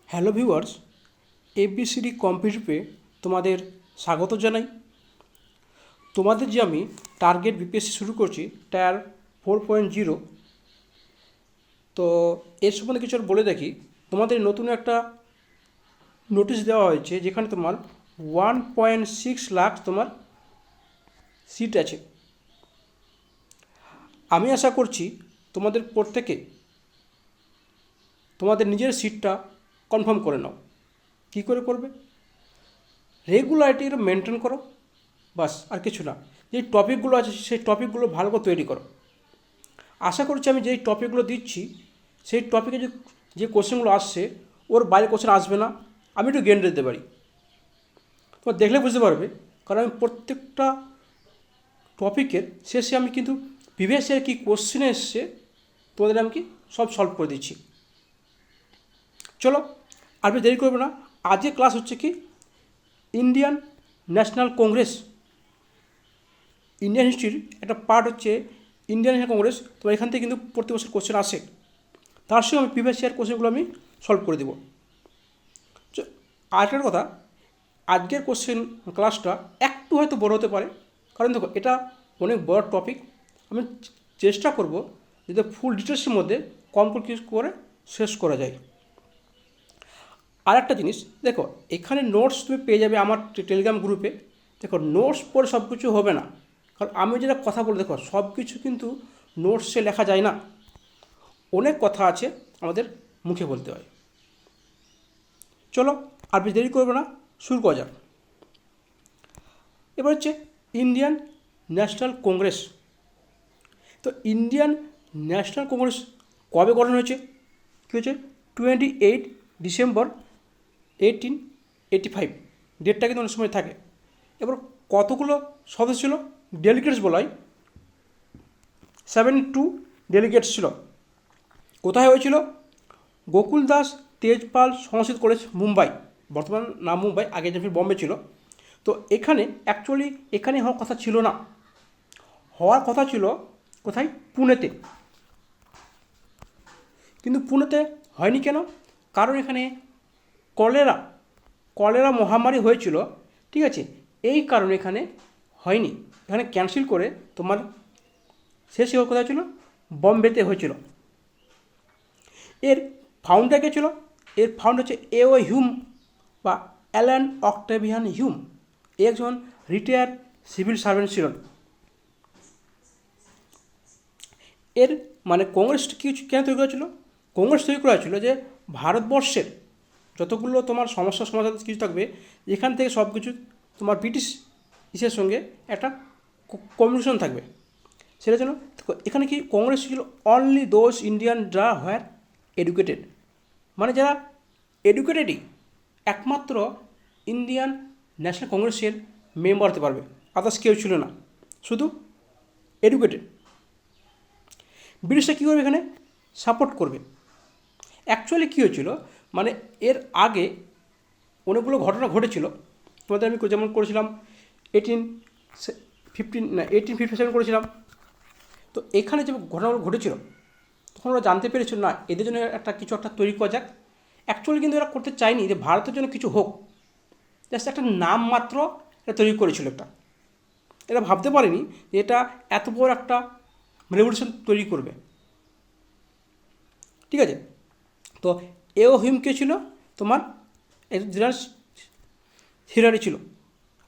Hello viewers, ABCD কম্পিটিটিভে তোমাদের স্বাগত জানাই। তোমাদের যে আমি টার্গেট বিপিএসসি শুরু করছি টায়ার 4.0, তো এর সম্বন্ধে কিছু বলে রাখি। তোমাদের নতুন একটা নোটিশ দেওয়া হয়েছে যেখানে তোমার 1.6 লাখ তোমার সিট আছে। আমি আশা করছি তোমাদের প্রত্যেকে তোমাদের নিজের সিটটা কনফার্ম করে নাও। কী করে করবে? রেগুলারিটিটা মেনটেন করো, বাস, আর কিছু না। যেই টপিকগুলো আছে সেই টপিকগুলো ভালো করে তৈরি করো। আশা করছি আমি যেই টপিকগুলো দিচ্ছি সেই টপিকে যে কোশ্চেনগুলো আসছে ওর বাইরে কোশ্চেন আসবে না, আমি একটু গ্যারান্টি দিতে পারি। তোমার দেখলে বুঝতে পারবে, কারণ আমি প্রত্যেকটা টপিকের শেষে আমি কিন্তু প্রিভিয়াস ইয়ার কী কোশ্চেন এসছে তোমাদের আমি কি সব সলভ করে দিচ্ছি। চলো আর বেশি দেরি করবে না। আজকে ক্লাস হচ্ছে কি ইন্ডিয়ান ন্যাশনাল কংগ্রেস। ইন্ডিয়ান হিস্ট্রির একটা পার্ট হচ্ছে ইন্ডিয়ান ন্যাশনাল কংগ্রেস। তো এখান থেকে কিন্তু প্রতি বছর কোশ্চেন আসে, তার সঙ্গে আমি প্রিভিয়াস ইয়ার কোশ্চেনগুলো আমি সলভ করে দেবো। আরেকটা কথা, আজকের কোশ্চেন ক্লাসটা একটু হয়তো বড় হতে পারে, কারণ দেখো এটা অনেক বড় টপিক। আমি চেষ্টা করব যাতে ফুল ডিটেলসের মধ্যে কম করে শেষ করা যায়। আর একটা জিনিস দেখো, এখানে নোটস তুমি পেয়ে যাবে আমার টেলিগ্রাম গ্রুপে। দেখো নোটস পড়ে সব কিছু হবে না, কারণ আমি যেটা কথা বলে দেখো সব কিছু কিন্তু নোটসে লেখা যায় না। অনেক কথা আছে আমাদের মুখে বলতে হয়। চলো আর বেশি দেরি করবে না, শুরু করা যাক। এবার হচ্ছে ইন্ডিয়ান ন্যাশনাল কংগ্রেস। তো ইন্ডিয়ান ন্যাশনাল কংগ্রেস কবে গঠন হয়েছে? কী হয়েছে? 28 ডিসেম্বর 1885, ডেটটা কিন্তু অনেক সময় থাকে। এবার কতগুলো সদস্য ছিল? ডেলিগেটস বলা হয় 72 ডেলিগেটস ছিল। কোথায় হয়েছিল? গোকুল দাস তেজপাল সংস্কৃত কলেজ, মুম্বাই। বর্তমান নাম মুম্বাই, আগে যে বম্বে ছিল। তো এখানে অ্যাকচুয়ালি এখানে হওয়ার কথা ছিল না, হওয়ার কথা ছিল কোথায়? পুনেতে। কিন্তু পুনেতে হয়নি কেন? কারণ এখানে কলেরা কলেরা মহামারী হয়েছিল, ঠিক আছে, এই কারণে এখানে হয়নি। এখানে ক্যান্সেল করে তোমার শেষ কোথায় ছিল? বম্বেতে হয়েছিল। এর ফাউন্ডার কে ছিল? এর ফাউন্ডার হচ্ছে এও হিউম বা অ্যালান অক্টাভিয়ান হিউম। এ একজন রিটায়ার্ড সিভিল সার্ভেন্ট ছিলেন। এর মানে কংগ্রেস কি কেন তৈরি করা ছিল? কংগ্রেস তৈরি করা ছিল যে ভারতবর্ষের যতগুলো তোমার সমস্যার সমাধান কিছু থাকবে, এখান থেকে সব কিছু তোমার ব্রিটিশ ইসের সঙ্গে একটা কমিউনিকেশন থাকবে, সেটার জন্য এখানে কি কংগ্রেস ছিল অনলি দোজ ইন্ডিয়ান যা হোয়ার এডুকেটেড, মানে যারা এডুকেটেডই একমাত্র ইন্ডিয়ান ন্যাশনাল কংগ্রেসের মেম্বার হতে পারবে, আদার্স কেউ ছিল না, শুধু এডুকেটেড। ব্রিটিশরা কী করবে? এখানে সাপোর্ট করবে। অ্যাকচুয়ালি কী হয়েছিল, মানে এর আগে অনেকগুলো ঘটনা ঘটেছিল। তোমাদের আমি যেমন করেছিলাম 1857 করেছিলাম। তো এখানে যে ঘটনাগুলো ঘটেছিল তখন ওরা জানতে পেরেছিল না এদের জন্য কিছু একটা তৈরি করা যাক। অ্যাকচুয়ালি কিন্তু এরা করতে চায়নি যে ভারতের জন্য কিছু হোক, জাস্ট একটা নাম মাত্র এটা তৈরি করেছিল একটা। এরা ভাবতে পারেনি যে এটা এত বড় একটা রেভলিউশন তৈরি করবে, ঠিক আছে। তো এও হিউম কে ছিল? তোমার জেনারেল সেক্রেটারি ছিল।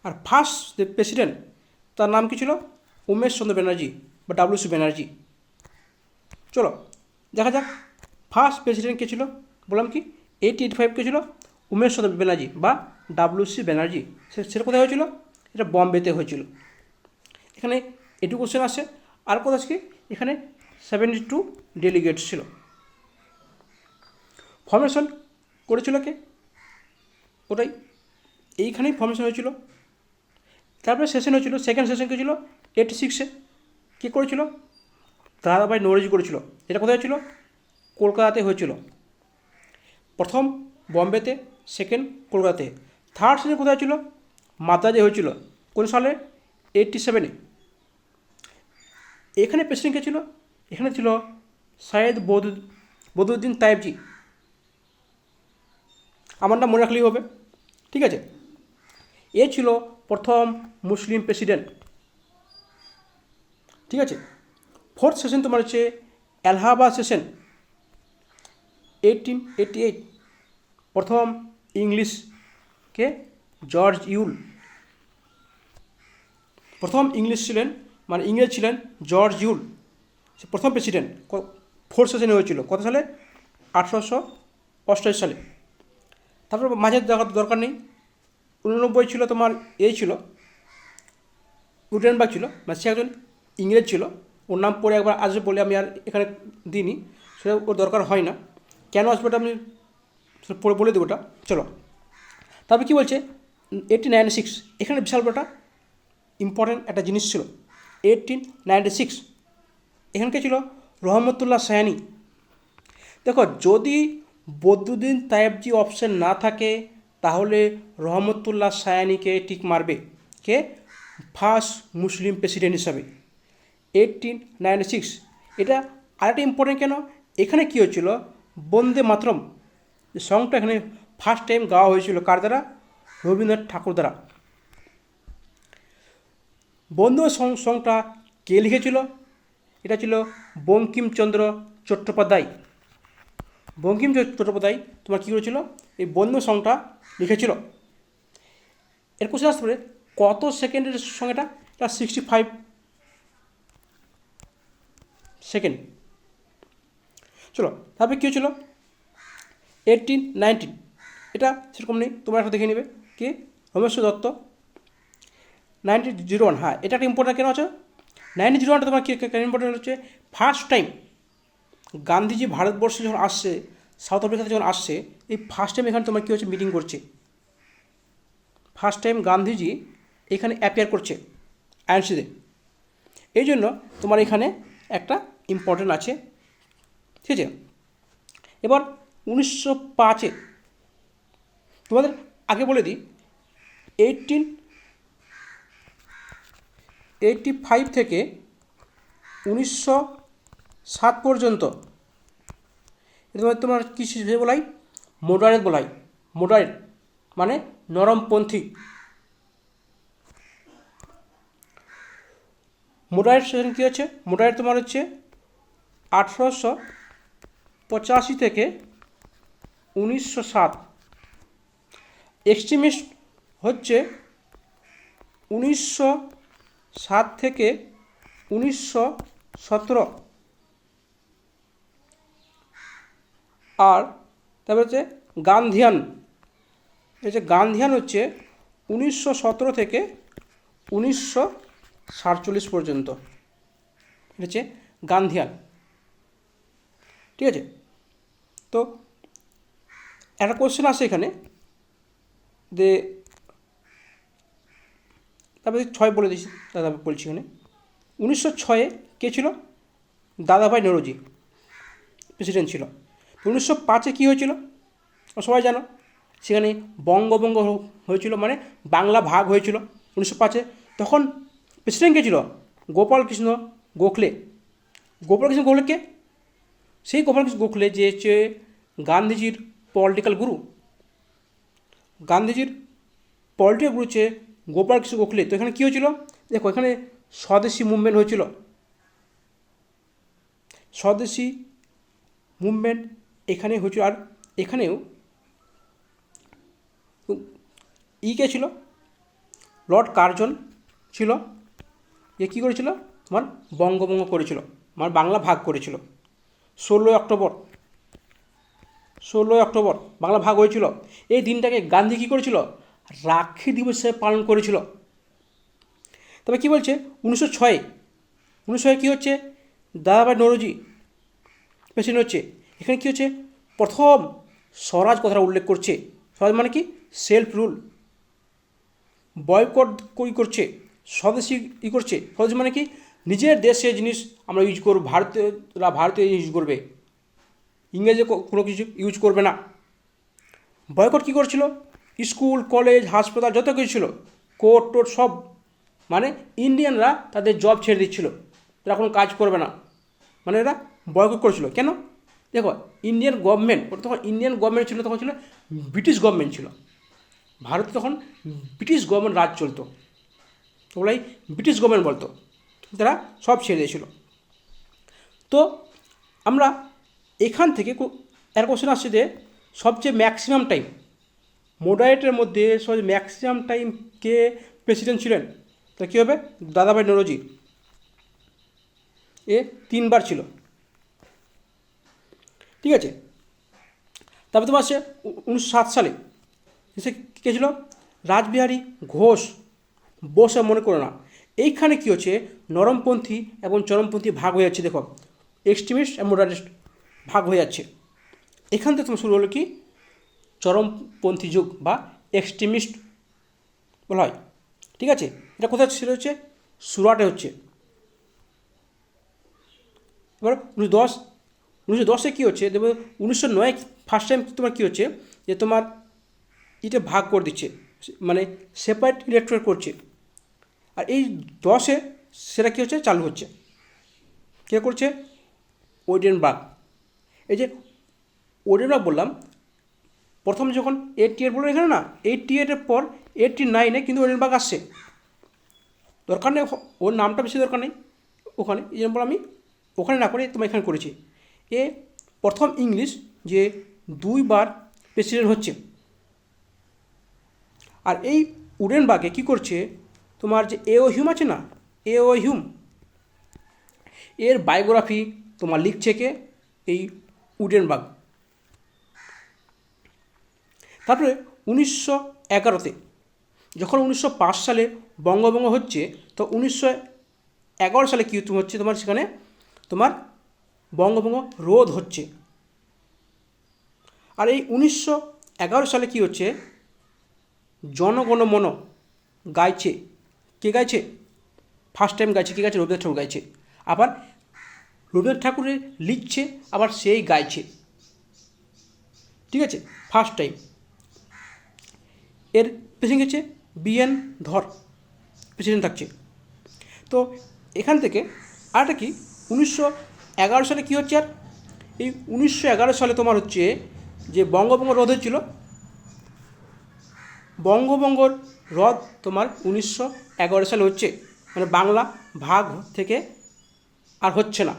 আর ফার্স্ট যে প্রেসিডেন্ট তার নাম কী ছিল? উমেশ চন্দ্র ব্যানার্জি বা ডাব্লিউ.সি. ব্যানার্জি। চলো দেখা যাক ফার্স্ট প্রেসিডেন্ট কে ছিল। বললাম কি 1885 কে ছিল উমেশ চন্দ্র ব্যানার্জি বা ডাব্লিউ.সি. ব্যানার্জি। সেটা কোথায় হয়েছিল? এটা বম্বেতে হয়েছিল। এখানে এটু কোশ্চেন আসে। আর কোথায় কি এখানে 72 ডেলিগেটস ছিল। ফর্মেশন করেছিল কে? ওটাই এইখানেই ফর্মেশন হয়েছিল। তারপরে সেশন হয়েছিল, সেকেন্ড সেশন কে ছিল 86-এ। কে করেছিল? দাদাভাই নৌরোজি করেছিল। এটা কোথায় হয়েছিল? কলকাতাতে হয়েছিল। প্রথম বম্বেতে, সেকেন্ড কলকাতাতে। থার্ড সেশন কোথায় হয়েছিল? মাদ্রাজে হয়েছিল। কোন সালে? 87-এ। এখানে প্রেসিডেন্ট কে ছিল? এখানে ছিল সৈয়দ বদরুদ্দিন তায়েবজি। আমার নাম মনে রাখলেই হবে। ঠিক আছে, এ ছিল প্রথম মুসলিম প্রেসিডেন্ট। ঠিক আছে, ফোর্থ সেশন তোমার হচ্ছে এলাহাবাদ সেশন 1888। প্রথম ইংলিশকে জর্জ ইউল, প্রথম ইংলিশ ছিলেন মানে ইংরেজ ছিলেন জর্জ ইউল, সে প্রথম প্রেসিডেন্ট। ফোর্থ সেশনে হয়েছিল কত সালে? 1888 সালে। তারপর মাঝে দরকার নেই, 89 ছিল তোমার ছিল গুটেনবার্গ ছিল, মানে সে একজন ইংরেজ ছিল, ওর নাম পরে একবার আসবে বলে আমি আর এখানে দিইনি, সেটা ওর দরকার হয় না। কেন আসবে ওটা আমি পরে বলে দেবো ওটা। চলো, তারপর কী বলছে 1896, এখানে বিশাল বড়টা ইম্পর্ট্যান্ট একটা জিনিস ছিল। 1896 এখানকে ছিল রহমতুল্লাহ সায়ানি। দেখো, যদি বদরুদ্দিন তায়েবজি অপশন না থাকে তাহলে রহমতুল্লাহ সায়ানিকে টিক মারবে, কে ফার্স্ট মুসলিম প্রেসিডেন্ট হিসাবে 1896। এটা আরেকটা ইম্পর্টেন্ট কেন, এখানে কী হয়েছিল, বন্দে মাতরম যে সংটা এখানে ফার্স্ট টাইম গাওয়া হয়েছিল কার দ্বারা? রবীন্দ্রনাথ ঠাকুর দ্বারা। বন্দে সংটা কে লিখেছিল? এটা ছিল বঙ্কিমচন্দ্র চট্টোপাধ্যায়। বঙ্কিম চট্টোপাধ্যায় তোমার কী করেছিল? এই বন্দে সংটা লিখেছিল। এর কোশ্চেন আসতে পারে কত সেকেন্ডের সঙ্গে এটা? 65 সেকেন্ড। চলো, তারপরে কী হয়েছিল 1819, এটা সেরকম নেই, তোমরা একটা দেখে নেবে। কি রমেশ্বর দত্ত 1901, হ্যাঁ এটা একটা ইম্পর্টেন্ট কেন আছে? 1901টা তোমার কী ইম্পর্টেন্ট হচ্ছে ফার্স্ট টাইম গান্ধীজি ভারতবর্ষে যখন আসছে, সাউথ আফ্রিকাতে যখন আসছে, এই ফার্স্ট টাইম এখানে তোমার কী হচ্ছে মিটিং করছে, ফার্স্ট টাইম গান্ধীজি এখানে অ্যাপিয়ার করছে আইএনসিতে। এই জন্য তোমার এখানে একটা ইম্পর্টেন্ট আছে। ঠিক আছে, এবার 1905 তোমাদের আগে বলে দিই 1885 থেকে 1907 পর্যন্ত তোমার কী বলাই? মডারেট বলাই। মডারেট মানে নরমপন্থী। মডারেট সেশন কী আছে? মডারেট তোমার হচ্ছে 1885 থেকে 1907। এক্সট্রিমিস্ট হচ্ছে 1907 থেকে 1917। আর তারপর হচ্ছে গান্ধিয়ান, গান্ধিয়ান হচ্ছে 1917 থেকে 1947 পর্যন্ত, এটা হচ্ছে গান্ধিয়ান। ঠিক আছে, তো একটা কোশ্চেন আসে এখানে যে তারপরে 6 বলে দিচ্ছি, দাদা বলছি এখানে 1906 কে ছিল? দাদাভাই নৌরোজি প্রেসিডেন্ট ছিল। 1905 কী হয়েছিল সবাই জানো, সেখানে বঙ্গভঙ্গ হয়েছিল, মানে বাংলা ভাগ হয়েছিল 1905। তখন প্রেসিডেন্ট কে ছিল? গোপালকৃষ্ণ গোখলে। গোপালকৃষ্ণ গোখলে কে? সেই গোপালকৃষ্ণ গোখলে যে হচ্ছে গান্ধীজির পলিটিক্যাল গুরু। গান্ধীজির পলিটিক্যাল গুরু হচ্ছে গোপালকৃষ্ণ গোখলে। তো এখানে কী হয়েছিল দেখো, এখানে স্বদেশি মুভমেন্ট হয়েছিল, স্বদেশি মুভমেন্ট এখানে হয়েছিল। আর এখানেও কে ছিল? লর্ড কার্জন ছিল। এ কী করেছিল? তোমার বঙ্গভঙ্গ করেছিল, মানে বাংলা ভাগ করেছিল। 16 অক্টোবর বাংলা ভাগ হয়েছিল। এই দিনটাকে গান্ধী কী করেছিল? রাখি দিবস হিসেবে পালন করেছিল। তবে কী বলছে 1906 কী হচ্ছে? দাদাভাই নৌরোজি প্রেসিডেন্ট হচ্ছে। এখানে কী হচ্ছে? প্রথম স্বরাজ কথাটা উল্লেখ করছে। স্বরাজ মানে কি? Self rule. বয়কট কী করছে? স্বদেশি ই করছে। স্বদেশি মানে কি? নিজের দেশের জিনিস আমরা ইউজ করব, ভারতীয় ইউজ করবে, ইংরেজি কোনো কিছু ইউজ করবে না। বয়কট কী করছিল? স্কুল কলেজ হাসপাতাল যত কিছু ছিল, কোর্ট টোট সব, মানে ইন্ডিয়ানরা তাদের জব ছেড়ে দিচ্ছিল, তারা কোনো কাজ করবে না, মানে এরা বয়কট করেছিল। কেন? দেখো ইন্ডিয়ান গভর্নমেন্ট, তখন ইন্ডিয়ান গভর্নমেন্ট ছিল, তখন ছিল ব্রিটিশ গভর্নমেন্ট ছিল, ভারতে তখন ব্রিটিশ গভর্নমেন্ট রাজ চলতো, ওগুলাই ব্রিটিশ গভর্নমেন্ট বলতো, তারা সব ছেড়ে দিয়েছিল। তো আমরা এখান থেকে একটা কোশ্চেন আসছে যে সবচেয়ে ম্যাক্সিমাম টাইম মডারেটের মধ্যে সবচেয়ে ম্যাক্সিমাম টাইম কে প্রেসিডেন্ট ছিলেন, তা কী হবে? দাদাভাই নরোজি, এ 3 বার ছিল। ঠিক আছে, তারপর তোমার আসছে 1907 সালে সে কে ছিল? রাসবিহারী ঘোষ। বসে মনে করো না, এইখানে কী হচ্ছে, নরমপন্থী এবং চরমপন্থী ভাগ হয়ে যাচ্ছে। দেখো এক্সট্রিমিস্ট এবং মডারেট ভাগ হয়ে যাচ্ছে। এখান থেকে তোমার শুরু হলো কি চরমপন্থী যুগ বা এক্সট্রিমিস্ট বলা হয়। ঠিক আছে, এটা কোথায় ছিল? হচ্ছে সুরাটে হচ্ছে। এবার 1910 কী হচ্ছে দেখো, 1909 ফার্স্ট টাইম তোমার কী হচ্ছে যে তোমার এটা ভাগ করে দিচ্ছে, মানে সেপারেট ইলেকট্রেট করছে। আর এই 10-এ সেটা কী হচ্ছে, চালু হচ্ছে। কে করছে? ওডেনবার্গ। এই যে ওডেনবার্গ বললাম, প্রথম যখন 88 বললো এখানে না, 88-এর পর 89-এ কিন্তু ওডেনবার্গ আসছে। দরকার নেই ওর নামটা বেশি দরকার নেই ওখানে, এই জন্য আমি ওখানে না করে তোমার এখানে করেছি। এ প্রথম ইংলিশ যে 2 বার প্রেসিডেন্ট হচ্ছে। আর এই উডেনবার্গে কী করছে, তোমার যে এও হিউম আছে না, এও হিউম, এর বায়োগ্রাফি তোমার লিখছে কে? এই উডেনবার্গ। তারপরে 1911-তে যখন 1905 সালে বঙ্গভঙ্গ হচ্ছে, তো 1911 সালে কী হচ্ছে তোমার সেখানে তোমার বঙ্গভঙ্গ রোধ হচ্ছে। আর এই 1911 সালে কী হচ্ছে, জনগণমন গাইছে। কে গাইছে? ফার্স্ট টাইম গাইছে, কে গাইছে? রবীন্দ্রনাথ ঠাকুর গাইছে। আবার রবীন্দ্রনাথ ঠাকুরের লিখছে, আবার সেই গাইছে। ঠিক আছে, ফার্স্ট টাইম। এর প্রেসিডেন্ট হচ্ছে BN ধর, প্রেসিডেন্ট থাকছে। তো এখান থেকে আরেকটা কি 1911 সালে কী হচ্ছে, আর এই 1911 সালে তোমার হচ্ছে যে বঙ্গভঙ্গ রোধ হচ্ছিল, বঙ্গভঙ্গর রদ তোমার 1911 সালে হচ্ছে, মানে বাংলা ভাগ থেকে আর হচ্ছে না।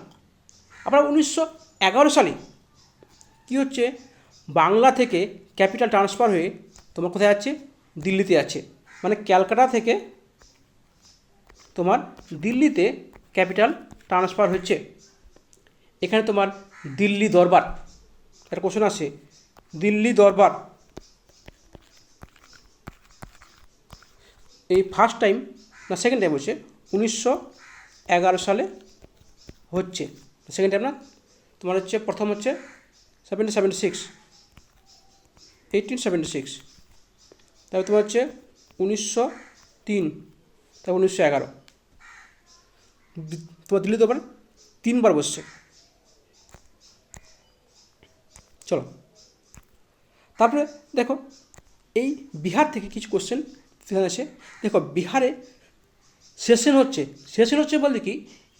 আবার 1911 সালে কী হচ্ছে, বাংলা থেকে ক্যাপিটাল ট্রান্সফার হয়ে তোমার কোথায় যাচ্ছে? দিল্লিতে আছে। মানে ক্যালকাটা থেকে তোমার দিল্লিতে ক্যাপিটাল ট্রান্সফার হচ্ছে। এখানে তোমার দিল্লি দরবার, একটা কোশ্চেন আসে, দিল্লি দরবার এই ফার্স্ট টাইম না সেকেন্ড টাইম হচ্ছে 1911 সালে হচ্ছে। সেকেন্ড টাইম না, তোমার হচ্ছে প্রথম হচ্ছে 1876, তারপর তোমার হচ্ছে 1903, তারপর 1911। তোমার দিল্লি দরবার 3 বার বসছে। চলো তারপরে দেখো এই বিহার থেকে কিছু কোশ্চেন আসে। দেখো বিহারে সেশন হচ্ছে বলতে কি,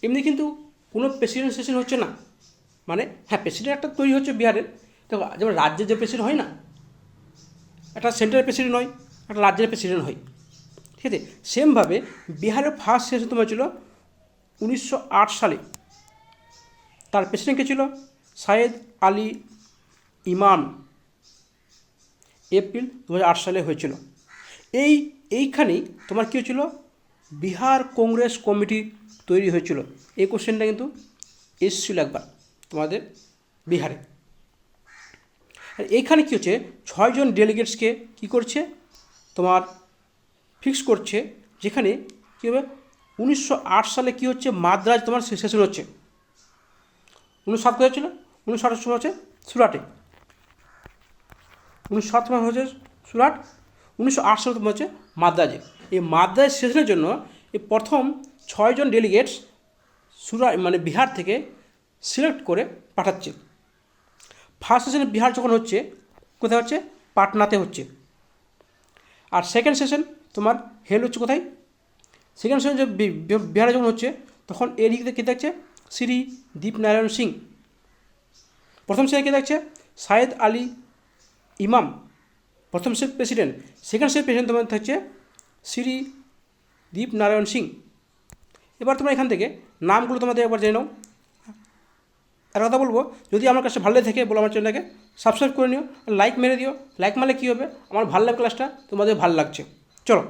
এমনি কিন্তু কোনো প্রেসিডেন্ট সেশন হচ্ছে না, মানে হ্যাঁ প্রেসিডেন্ট একটা তৈরি হচ্ছে বিহারের। দেখো যেমন রাজ্যের যে প্রেসিডেন্ট হয় না, একটা সেন্ট্রাল প্রেসিডেন্ট হয়, একটা রাজ্যের প্রেসিডেন্ট হয়। ঠিক আছে, সেমভাবে বিহারের ফার্স্ট সেশন তোমার ছিল 1908 সালে। তার প্রেসিডেন্ট কে ছিল? সাইয়েদ আলী ইমাম। এপ্রিল 2008 সালে হয়েছিল। এইখানেই তোমার কী হয়েছিল, বিহার কংগ্রেস কমিটি তৈরি হয়েছিল। এই কোশ্চেনটা কিন্তু এসেছিল একবার তোমাদের বিহারে। আর এইখানে কী হচ্ছে, 6 জন ডেলিগেটসকে কী করছে তোমার ফিক্স করছে, যেখানে কী হবে 1908 সালে কী হচ্ছে, মাদ্রাজ তোমার সেশন হচ্ছে। 1907 কোথায় হচ্ছিল? 1907 সময় হচ্ছে সুরাটে। 1907 সময় হচ্ছে সুরাট, 1908 সালে তোমার হচ্ছে মাদ্রাজে। এই মাদ্রাজ সেশনের জন্য এই প্রথম 6 জন ডেলিগেটস মানে বিহার থেকে সিলেক্ট করে পাঠাচ্ছে। ফার্স্ট সেশনে বিহার যখন হচ্ছে, কোথায় হচ্ছে? পাটনাতে হচ্ছে। আর সেকেন্ড সেশন তোমার হেল হচ্ছে কোথায়? সেকেন্ড সেশন যে বিহারে যখন হচ্ছে, তখন এর দিকে কী থাকছে? শ্রী দীপনারায়ণ সিং প্রথম শ্রেণী কে থাকছে সাইয়েদ আলী ইমাম, প্রথম শ্রেণীর প্রেসিডেন্ট। সেকেন্ড শ্রেণীর প্রেসিডেন্ট তোমাদের থাকছে শ্রী দীপ নারায়ণ সিং। এবার তোমরা এখান থেকে নামগুলো তোমাদের একবার জেনে নাও। একটা কথা বলবো, যদি আমার কাছে ভালো লেগে থাকে বলো আমার চ্যানেলটাকে সাবস্ক্রাইব করে নিও, লাইক মেরে দিও। লাইক মারলে কী হবে, আমার ভালো লাগবে ক্লাসটা, তোমাদের ভালো লাগছে। চলো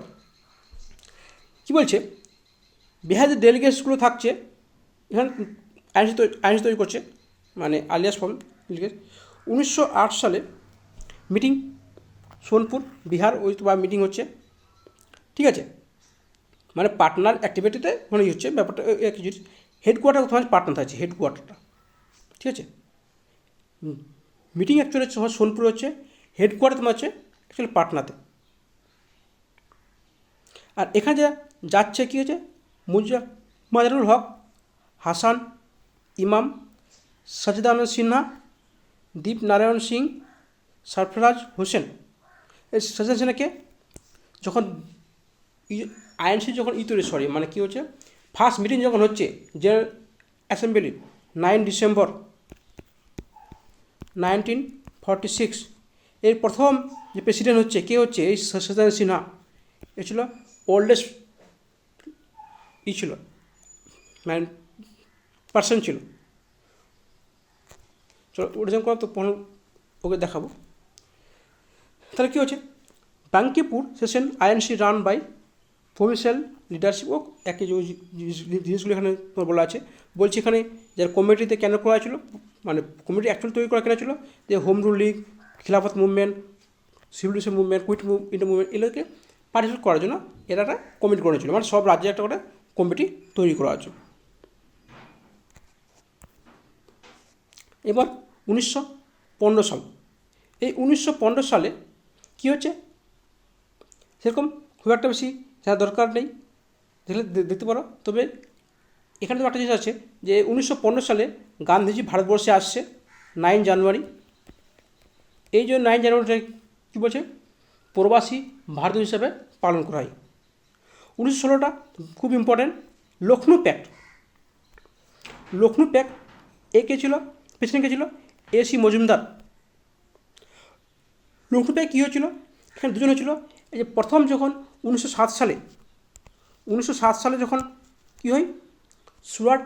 কী বলছে, বিহার যে ডেলিগেটসগুলো থাকছে এখানে আইনসি তৈরি করছে, মানে আলিয়াস ফর্ম ডেলিগেট। 1908 সালে মিটিং সোনপুর বিহার ওই বা মিটিং হচ্ছে, ঠিক আছে, মানে পার্টনার অ্যাক্টিভিটিতে মানে হচ্ছে ব্যাপারটা একই জিনিস। হেডকোয়ার্টার তোমার পার্টনার থাকছে, হেডকোয়ার্টারটা, ঠিক আছে। মিটিং অ্যাকচুয়ালি তোমার সোনপুর হচ্ছে, হেডকোয়ার্টার তোমার হচ্ছে অ্যাকচুয়ালি পাটনাতে। আর এখানে যা যাচ্ছে কী হচ্ছে, মাজারুল হক, হাসান ইমাম, সচিদানন্দ সিনহা, দীপ নারায়ণ সিং, সরফরাজ হোসেন। এই সচিদানন্দ সিনহাকে যখন আইএনসি যখন তৈরি মানে কী হচ্ছে, ফার্স্ট মিটিং যখন হচ্ছে জেনারেল অ্যাসেম্বলি 9 ডিসেম্বর 1946, এর প্রথম যে প্রেসিডেন্ট হচ্ছে কে হচ্ছে, এই সচিদানন্দ সিনহা। এ ছিল ওল্ডেস্ট ছিল, মানে পার্সন ছিল। চলো ওটা যেমন করো তো ওকে দেখাবো। তাহলে কী হচ্ছে, Bankipur session INC run by provincial leadership. ও একই জিনিসগুলো এখানে বলা আছে। বলছি এখানে যার কমিটিতে কেন করা হয়েছিল, মানে কমিটি অ্যাকচুয়ালি তৈরি করা কেন ছিল, যে home rule league, Khilafat movement, civil movement, quit India movement, এগুলোকে পার্টিসিপেট করার জন্য এরা একটা কমিটি করেছিল, মানে সব রাজ্যে একটা করে কমিটি তৈরি করা হয়েছে। এবার 1915 সাল, এই 1915 সালে কী হচ্ছে, সেরকম খুব একটা বেশি জানার দরকার নেই, দেখলে দেখতে পারো। তবে এখানে তো একটা জিনিস আছে যে 1915 সালে গান্ধীজি ভারতবর্ষে আসছে 9 জানুয়ারি। এই যে 9 জানুয়ারিটা কী বলছে, প্রবাসী ভারতীয় হিসাবে পালন করা হয়। 1916টা খুব important, Lucknow pact. Lucknow pact এ কে ছিল, প্রেসিডেন্ট কে ছিল এসি মজুমদার। লখনৌ প্যাক্ট কী হয়েছিল, এখানে দুজন হয়েছিল। এই যে প্রথম যখন 1907 সালে যখন কী হয়, সুরাট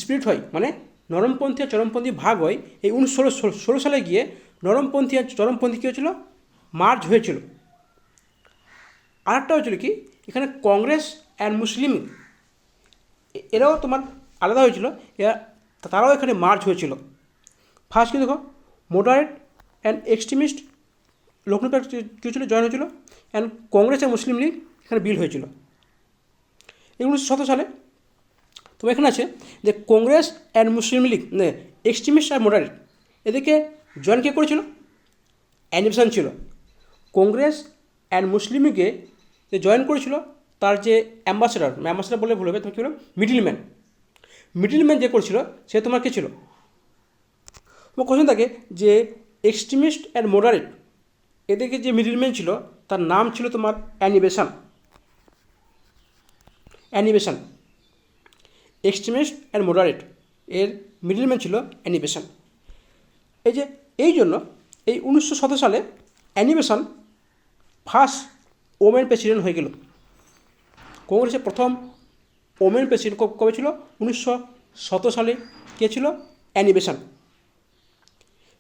স্প্লিট হয়, মানে নরমপন্থী আর চরমপন্থী ভাগ হয়। এই 1916 সালে গিয়ে নরমপন্থী আর চরমপন্থী কী হয়েছিল, মার্চ হয়েছিল। আরেকটা হয়েছিল কি, এখানে কংগ্রেস অ্যান্ড মুসলিম এরাও তোমার আলাদা হয়েছিল, এরা তারাও এখানে মার্চ হয়েছিল। ফার্স্ট কি দেখো, moderate and extremist Lucknow pact কী হয়েছিল, জয়েন হয়েছিল, অ্যান্ড কংগ্রেস অ্যান্ড মুসলিম লীগ এখানে বিল হয়েছিল। এই 1917 সালে তোমার এখানে আছে যে কংগ্রেস অ্যান্ড মুসলিম লীগ, এক্সট্রিমিস্ট আর মডারেট, এদেরকে জয়েন কে করেছিল, অ্যানি বেসান্ট ছিল। কংগ্রেস অ্যান্ড মুসলিম লীগে যে জয়েন করেছিল তার যে অ্যাম্বাসেডার বলে ভুল হবে, তোমার কী হলো, মিডিলম্যান যে করেছিল সে তোমার কে ছিল। তোমার কোশ্চেন থাকে যে এক্সট্রিমিস্ট অ্যান্ড মডারেট এদেরকে যে মিডিলম্যান ছিল তার নাম ছিল তোমার Annie Besant. Extremist and moderate এর মিডিলম্যান ছিল অ্যানি বেসান্ট। এই জন্য এই 1917 সালে Annie Besant first women president হয়ে গেল। কংগ্রেসের প্রথম ওমেন প্রেসিডেন্ট কবে ছিল, 1917 সালে। কে ছিল, অ্যানি বেসান্ট।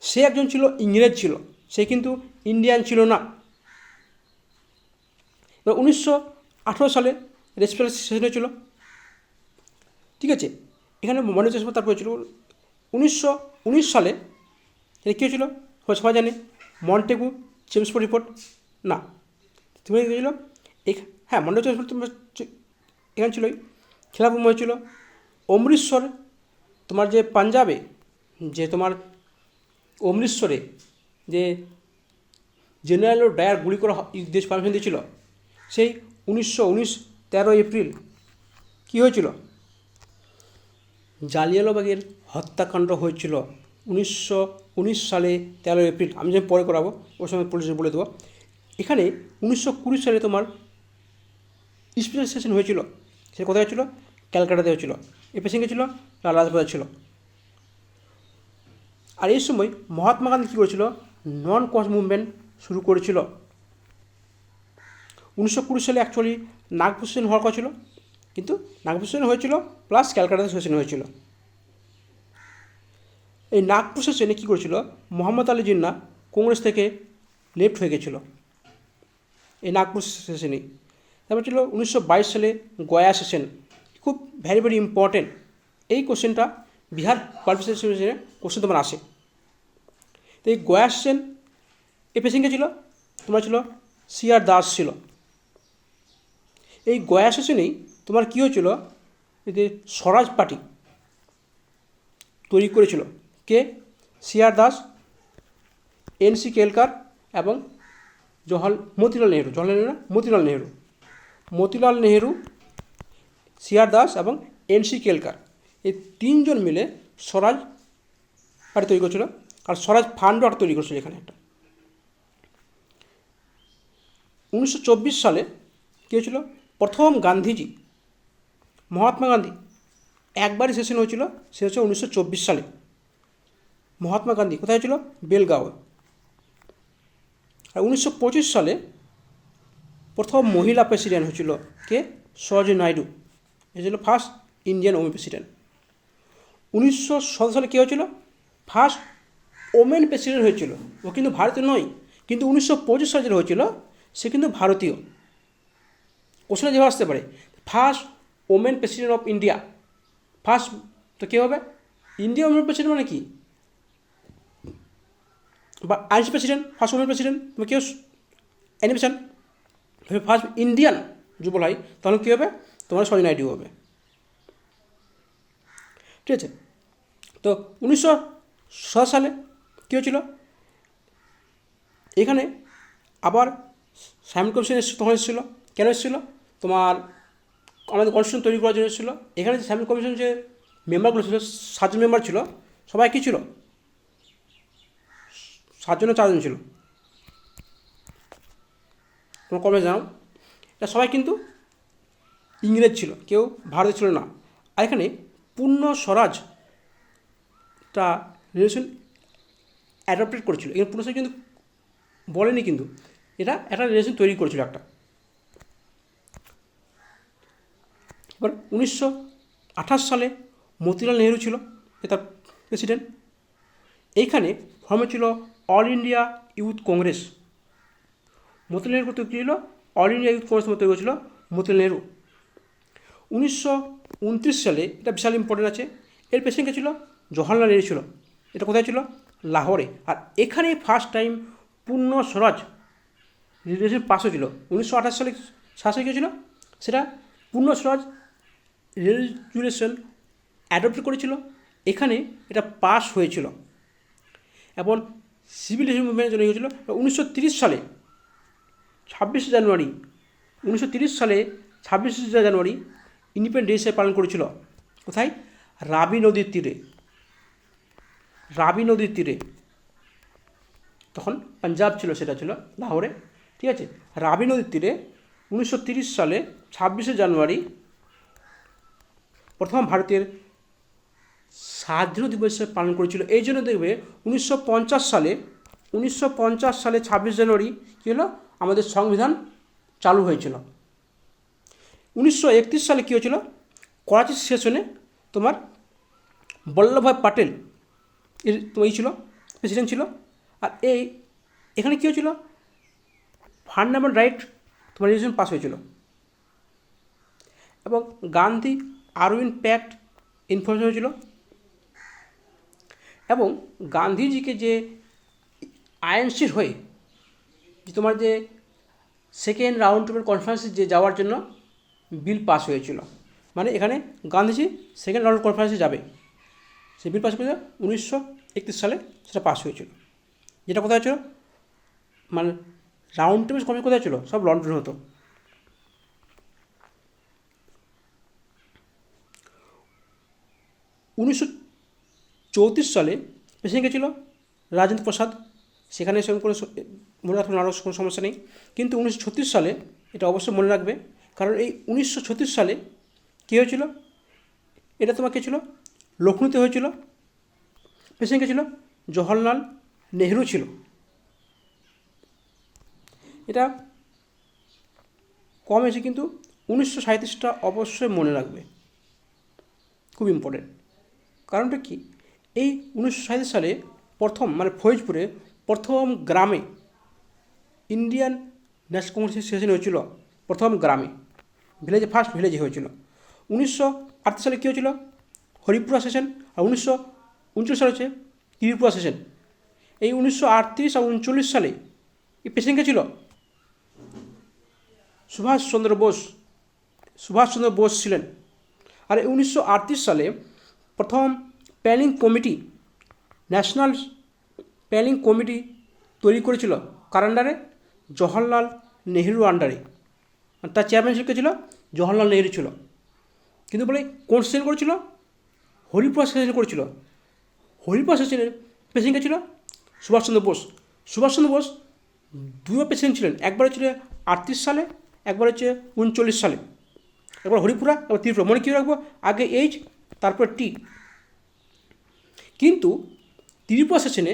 সে একজন ছিল ইংরেজ ছিল, সে কিন্তু ইন্ডিয়ান ছিল না। এবার 1918 সালে রেসপিটাল সেশন হয়েছিল, ঠিক আছে। এখানে মনে হচ্ছে তারপর হয়েছিল 1919 সালে কী হয়েছিল, সবাই জানে, মন্টেগু চেমস্ফোর্ড রিপোর্ট। না, তুমি গিয়েছিল হ্যাঁ, মন্টেগু চেমস্ফোর্ড এখানে ছিলই। খেলাফত হয়েছিল অমৃতসর, তোমার যে পাঞ্জাবে যে তোমার অমৃতসরে যে জেনারেল ডায়ার গুলি করা দেশ পারমিশন দিয়েছিল, সেই 1919 13 এপ্রিল কী হয়েছিল, জালিয়ানওয়ালাবাগের হত্যাকাণ্ড হয়েছিল 1919 সালে 13 এপ্রিল। আমি যখন পরে করাবো ওর সময় পুলিশে বলে দেবো। এখানে 1920 সালে তোমার স্পেশাল সেশন হয়েছিল, সে কোথায় হয়েছিল, ক্যালকাটাতে হয়েছিল। এ পেশেন্টকে ছিল লাল রাজপথে ছিল। আর এই সময় মহাত্মা গান্ধী কী করেছিল, নন কস মুভমেন্ট শুরু করেছিল। 1920 সালে অ্যাকচুয়ালি নাগপুর সেশন হওয়ার কথা ছিল, কিন্তু নাগপুর সেশন হয়েছিল প্লাস ক্যালকাটা সেশন হয়েছিল। এই নাগপুর সেশনে কী করেছিল, মোহাম্মদ আলী জিন্না কংগ্রেস থেকে লেফট হয়ে গেছিলো এই নাগপুর সেশনেই। তারপর ছিল 1922 সালে গয়া সেশন, খুব ভেরি ভেরি ইম্পর্টেন্ট। এই কোশ্চেনটা বিহার কোয়ালিফিকেশন সেশনে কোশ্চেন তোমার আসে। তো এই গয়া সেশন এই প্রেসিডেন্ট ছিল তোমার ছিল সিআর দাস ছিল। এই গয়া সেশনেই তোমার কী হয়েছিল, যে স্বরাজ পার্টি তৈরি করেছিল কে, সিআর দাস, এনসি কেলকার এবং মতিলাল নেহেরু, সিআর দাস এবং এনসি কেলকার, এই তিনজন মিলে স্বরাজ পার্টি তৈরি করেছিল। আর স্বরাজ ফান্ডও একটা তৈরি করেছিল এখানে একটা। 1924 সালে কী হয়েছিল, প্রথম গান্ধীজি মহাত্মা গান্ধী একবারই সেশন হয়েছিল, সে হচ্ছে 1924 সালে। মহাত্মা গান্ধী কোথায় হয়েছিল, বেলগাঁও। আর 1925 সালে প্রথম মহিলা প্রেসিডেন্ট হয়েছিল কে, সরোজিনী নাইডু, এ ছিল ফার্স্ট ইন্ডিয়ান ওমেন প্রেসিডেন্ট। 1917 সালে কী হয়েছিল, ফার্স্ট ওমেন প্রেসিডেন্ট হয়েছিল, ও কিন্তু ভারতীয় নয়, কিন্তু 1925 সালে যেটা হয়েছিল সে কিন্তু ভারতীয়। কোশ্চেনে যেভাবে আসতে পারে, first women president of India, first তো কী হবে, ইন্ডিয়া ওমেন প্রেসিডেন্ট মানে কি, বা আইস প্রেসিডেন্ট, ফার্স্ট ওমেন প্রেসিডেন্ট, তোমার কী অ্যানিমেশন ফার্স্ট ইন্ডিয়ান যদি বলা হয় তাহলে কী হবে, তোমার সরোজিনী নাইডু হবে। ঠিক আছে। তো 1907 সালে কী হয়েছিল, এখানে আবার সাইমন কমিশন তখন এসেছিল। কেন এসেছিলো, তোমার আমাদের কনস্টিটিউশন তৈরি করার জন্য এসেছিলো। এখানে যে সাইমন কমিশন যে মেম্বারগুলো ছিল, 7জন মেম্বার ছিল, সবাই কী ছিল, 7জনের 4জন ছিল, তোমার কবে জানো, এটা সবাই কিন্তু ইংরেজ ছিল, কেউ ভারতীয় ছিল না। আর এখানে পূর্ণ স্বরাজটা রিলেশন অ্যাডপ্টেড করেছিল, এখানে পূর্ণ স্বরাজ কিন্তু বলেনি, কিন্তু এটা একটা রিলেশন তৈরি করেছিল একটা। এবার 1928 সালে মতিলাল নেহেরু ছিল তার প্রেসিডেন্ট। এইখানে ফর্ম ছিল অল ইন্ডিয়া ইউথ কংগ্রেস। মতিলাল নেহেরু কী ছিল, অল ইন্ডিয়া ইউথ কংগ্রেস তৈরি করেছিল মতিলাল নেহেরু। 1929 সালে, এটা বিশাল ইম্পর্টেন্ট আছে, এর প্রেসিডেন্ট ছিল জওহরলাল নেহেরু ছিল। এটা কোথায় ছিল, লাহোরে। আর এখানেই ফার্স্ট টাইম পূর্ণ স্বরাজ রেজুলেশন পাস হয়েছিল। 1928 সালে কী হয়েছিল, সেটা পূর্ণ স্বরাজ রেজুলেশন অ্যাডপ্ট করেছিল, এখানে এটা পাস হয়েছিল। এবং সিভিল মুভমেন্টের জন্য হয়েছিল 1930 সালে 26 জানুয়ারি ইন্ডিপেন্ডেন্স ডে হিসেবে পালন করেছিল। কোথায়, রাবি নদীর তীরে, তখন পাঞ্জাব ছিল, সেটা ছিল লাহোরে। ঠিক আছে, রাবি নদীর তীরে 1930 সালে 26 জানুয়ারি প্রথম ভারতের স্বাধীনতা দিবস পালন করেছিল। এই জন্য দেখবে 1950 সালে 26 জানুয়ারি কী হলো, আমাদের সংবিধান চালু হয়েছিল। 1931 সালে কী হয়েছিল, করাচি সেশনে তোমার বল্লভভাই পাটেল এই ছিল প্রেসিডেন্ট ছিল। আর এখানে কী হয়েছিল, ফান্ডামেন্টাল রাইট তোমার রেজুলেশন পাস হয়েছিল। এবং গান্ধী আরউইন প্যাক্ট ইনফরমেশন হয়েছিল। এবং গান্ধীজিকে যে আইএনসির হয়ে যে তোমার যে সেকেন্ড রাউন্ড টেবিল কনফারেন্সে যে যাওয়ার জন্য বিল পাস হয়েছিল, মানে এখানে গান্ধীজি সেকেন্ড রাউন্ড কনফারেন্সে যাবে, সেই বিল পাস করেছিল 1931 সালে, সেটা পাস হয়েছিল। যেটা কোথায় হয়েছিল, মানে রাউন্ড টেবিল কনফারেন্স কোথায় ছিল, সব লন্ডন হতো। উনিশশো 1934 সালে প্রেসিডেন্ট ছিল রাজেন্দ্র প্রসাদ, সেখানে সেরকম কোনো মনে রাখবেন, আরও কোনো সমস্যা নেই। কিন্তু 1936 সালে, এটা অবশ্যই মনে রাখবে, কারণ এই 1936 সালে কী হয়েছিল, এটা তোমার কে ছিল, লখনৌতে হয়েছিল। প্রেসিডেন্ট কে ছিল জওহরলাল নেহরু ছিল। এটা কম এসে কিন্তু 1937টা অবশ্যই মনে রাখবে, খুব ইম্পর্টেন্ট। কারণটা কি, এই 1937 সালে প্রথম ফৌজপুরে প্রথম গ্রামে ইন্ডিয়ান ন্যাশনাল কংগ্রেসের সেশন হয়েছিল, প্রথম গ্রামে, ভিলেজে, ফার্স্ট ভিলেজে হয়েছিল। 1938 সালে কী হয়েছিল, হরিপুরা সেশন, আর 1939 সালে হচ্ছে ত্রিপুরা সেশন। এই 1938 আর 1939 সালে এই প্রেসিডেন্ট কে ছিল, সুভাষচন্দ্র বোস ছিলেন। আর 1938 সালে প্রথম planning committee, national planning committee তৈরি করেছিল কার আন্ডারে, জওহরলাল নেহরুর আন্ডারে। তার চেয়ারম্যানশিপ কে ছিল, জওহরলাল নেহরু ছিল। কিন্তু বলে কোন সেশন করেছিল, হরিপুরা সেশন করেছিল। হরিপুরা সেশনের প্রেসিডেন্ট কে ছিল, সুভাষচন্দ্র বোস দুটো প্রেসিডেন্ট ছিলেন, একবার ছিল 38 সালে, একবার হচ্ছে 39 সালে। একবার হরিপুরা, একবার ত্রিপুরা, মনে কী রাখবো, আগে এইচ তারপর টি। কিন্তু ত্রিপুরা সেশনে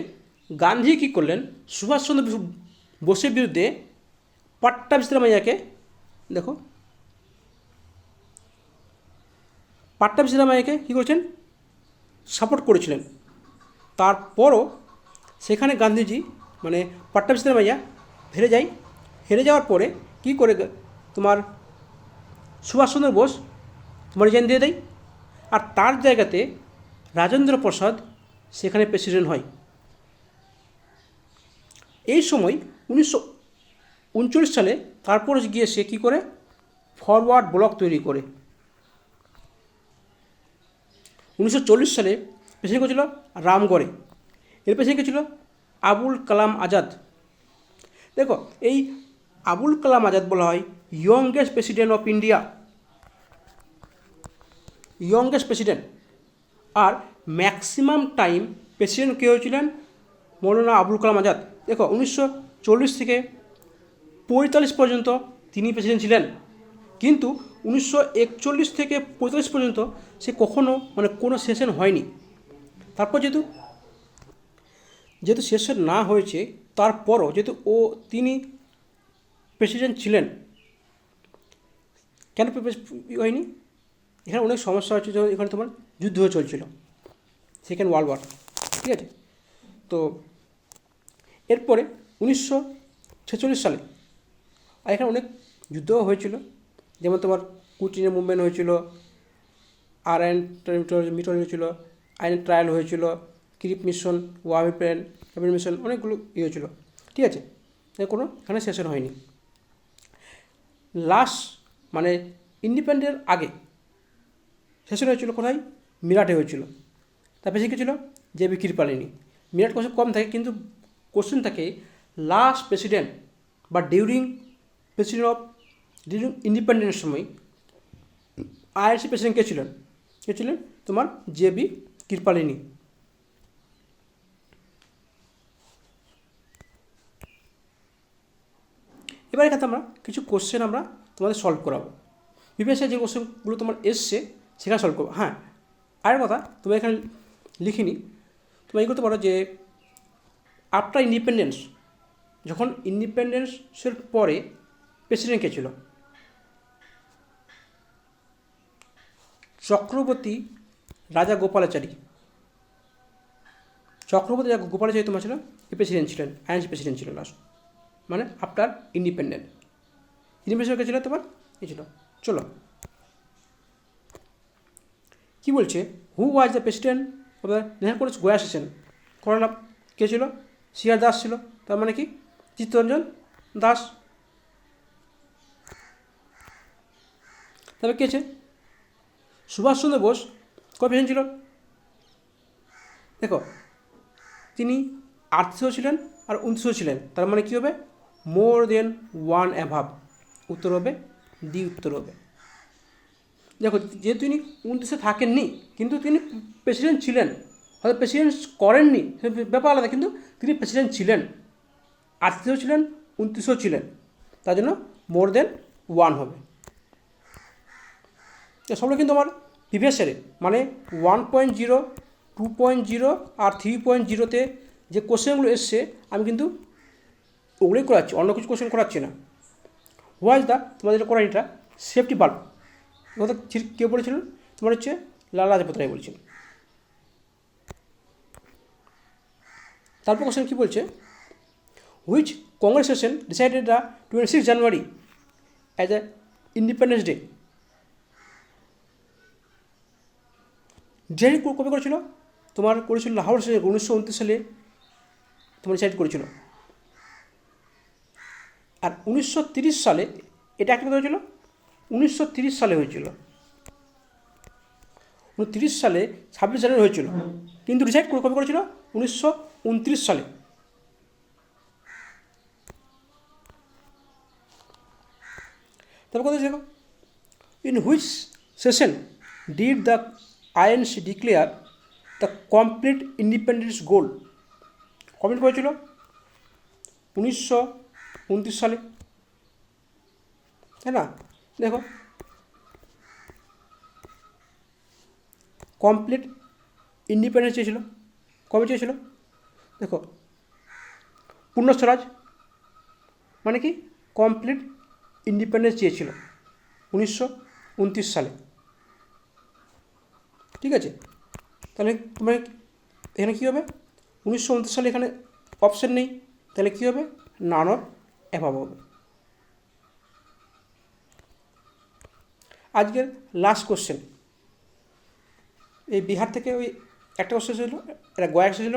গান্ধী কী করলেন, সুভাষচন্দ্র বোসের বিরুদ্ধে পাট্টাভিসরামাইয়াকে, দেখো পাট্টাভিসরামাইয়াকে কী করেছেন, সাপোর্ট করেছিলেন। তারপরও সেখানে গান্ধীজি পাট্টাভিসরামাইয়া হেরে যাওয়ার পরে কী করে তোমার সুভাষচন্দ্র বোস রিজাইন দিয়ে দেয়, আর তার জায়গাতে রাজেন্দ্র প্রসাদ সেখানে প্রেসিডেন্ট হয়। এই সময় 1939 সালে তারপর গিয়ে সে কী করে, ফরওয়ার্ড ব্লক তৈরি করে। 1940 সালে প্রেসিডেন্ট ছিল রামগড়ে, এর প্রেসিডেন্ট ছিল আবুল কালাম আজাদ। দেখো, এই আবুল কালাম আজাদ বলা হয় youngest president of India, youngest president. আর ম্যাক্সিমাম টাইম প্রেসিডেন্ট কে হয়েছিলেন, মৌলানা আবুল কালাম আজাদ। দেখো 1940 থেকে 45 পর্যন্ত তিনি প্রেসিডেন্ট ছিলেন, কিন্তু 1941 থেকে 45 পর্যন্ত সে কখনো কোনো সেশন হয়নি। তারপর যেহেতু সেশন না হয়েছে, তারপরও যেহেতু তিনি প্রেসিডেন্ট ছিলেন, কেন হয়নি, এখানে অনেক সমস্যা হচ্ছে। এখানে তোমার যুদ্ধ চলছিল, সেকেন্ড ওয়ার্ল্ড ওয়ার, ঠিক আছে। তো এরপরে 1946 সালে আর এখানে অনেক যুদ্ধও হয়েছিল, যেমন তোমার কুচিনের মুভমেন্ট হয়েছিল, আয়রন মিটর হয়েছিল, আয়রন ট্রায়াল হয়েছিল, ক্রিপ মিশন, ওয়ামি প্ল্যান, ক্যাবিনেট মিশন, অনেকগুলো হয়েছিল, ঠিক আছে। কোনো এখানে সেশন হয়নি। লাস্ট ইন্ডিপেন্ডেন্ট আগে সেশন হয়েছিল কোথায়, মিরাটে হয়েছিল। তার বেশি ছিল জে.বি. কৃপালিনী। মিরাট কোশ্চেন কম থাকে, কিন্তু কোশ্চেন থাকে লাস্ট প্রেসিডেন্ট বা ডিউরিং ইন্ডিপেন্ডেন্সের সময় আইআরসি প্রেসিডেন্ট কে ছিলেন তোমার জে.বি. কৃপালিনী। এবার এখানে আমরা কিছু কোশ্চেন তোমাদের সলভ করাবো। প্রিভিয়াস যে কোশ্চেনগুলো তোমার এসছে সেখানে সলভ করবো। হ্যাঁ, আরেক কথা, তুমি এখানে লিখিনি, তুমি এই করতে পারো যে আফটার ইন্ডিপেন্ডেন্স, যখন ইন্ডিপেন্ডেন্সের পরে প্রেসিডেন্ট কে ছিল, চক্রবর্তী রাজা গোপালাচারী তোমার ছিল প্রেসিডেন্ট ছিলেন, আইএনসি প্রেসিডেন্ট ছিল লাস্ট, আফটার ইন্ডিপেন্ডেন্ট কে ছিল তোমার এই ছিল। চলো কি বলছে, who was the president of the national Congress Goa session, করলাম কে ছিল, সিআর দাস ছিল, তার মানে কি চিত্তরঞ্জন দাস। তবে কে আছে, সুভাষচন্দ্র বোস কয় প্রেসিডেন্ট ছিল, দেখো তিনি 38 ছিলেন আর 29 ছিলেন, তার মানে কী হবে, মোর দেন ওয়ান অ্যাভাব, উত্তর হবে ডি, উত্তর হবে। দেখো যেহেতু তিনি 29 থাকেননি, কিন্তু তিনি প্রেসিডেন্ট ছিলেন, হয়তো প্রেসিডেন্ট করেননি সে ব্যাপার আলাদা, কিন্তু তিনি প্রেসিডেন্ট ছিলেন, 38 ছিলেন, 29 ছিলেন, তার জন্য মোর দেন ওয়ান হবে। সবগুলো কিন্তু আমার প্রিভিয়াস ইয়ারে 1.0 2.0 আর 3.0-তে যে কোশ্চেনগুলো এসছে আমি কিন্তু ওগুলোই করাচ্ছি, অন্য কিছু কোশ্চেন করাচ্ছি না। হোয়াইজ দ্য তোমাদের করা এটা সেফটি বাল্ব, কথা কে বলেছিলেন? তোমার হচ্ছে লালা লাজপত রায় বলছেন। তারপর কোশ্চেন কী বলছে, which Congress session decided the 26 January as a independence day? Decide কবে করেছিল? তোমার করেছিল লাহোর সেশন 1929 সালে তোমার ডিসাইড করেছিল। আর 1930 সালে এটা একটা হয়েছিল, 1930 সালে হয়েছিল, 1930 সালে 26 জানুয়ারি হয়েছিল, কিন্তু ডিসাইড কবে করেছিল? 1929 সালে। তারপর কথা দেখো, in which session did the INC declare the complete independence goal? Comment করেছিল 1929 সালে, তাই না? দেখো, কমপ্লিট ইন্ডিপেন্ডেন্স চেয়েছিল, কবে চেয়েছিল? দেখো, পূর্ণ স্বরাজ মানে কি? কমপ্লিট ইন্ডিপেন্ডেন্স চেয়েছিল 1929 সালে। ঠিক আছে, তাহলে তোমার এখানে কী হবে? 1929 সালে এখানে অপশান নেই, তাহলে কী হবে? নান অফ অ্যাভাব হবে। আজকের লাস্ট কোশ্চেন, এই বিহার থেকে ওই একটা কোশ্চেন ছিল, এটা গোয়া এসেছিল,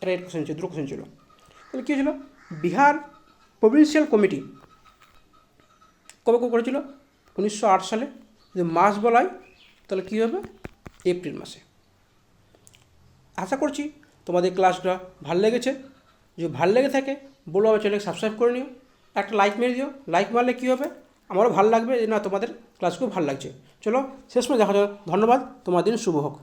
এটা একটা কোশ্চেন ছিল, দুটো কোশ্চেন ছিল। তাহলে কী হয়েছিল? বিহার প্রভিন্সিয়াল কমিটি কবে করেছিল? 1908 সালে। যদি মাস বলাই তাহলে কী হবে? এপ্রিল মাসে। আশা করছি তোমাদের ক্লাসটা ভালো লেগেছে। যদি ভালো লেগে থাকে বলো আমার চ্যানেলকে সাবস্ক্রাইব করে নিও, একটা লাইক মেরে দিও। লাইক মারলে কী হবে? আমারও ভালো লাগবে যে না তোমাদের ক্লাসগুলো ভালো লাগছে। চলো শেষ পর্যন্ত দেখা যাবে। ধন্যবাদ, তোমার দিন শুভ হোক।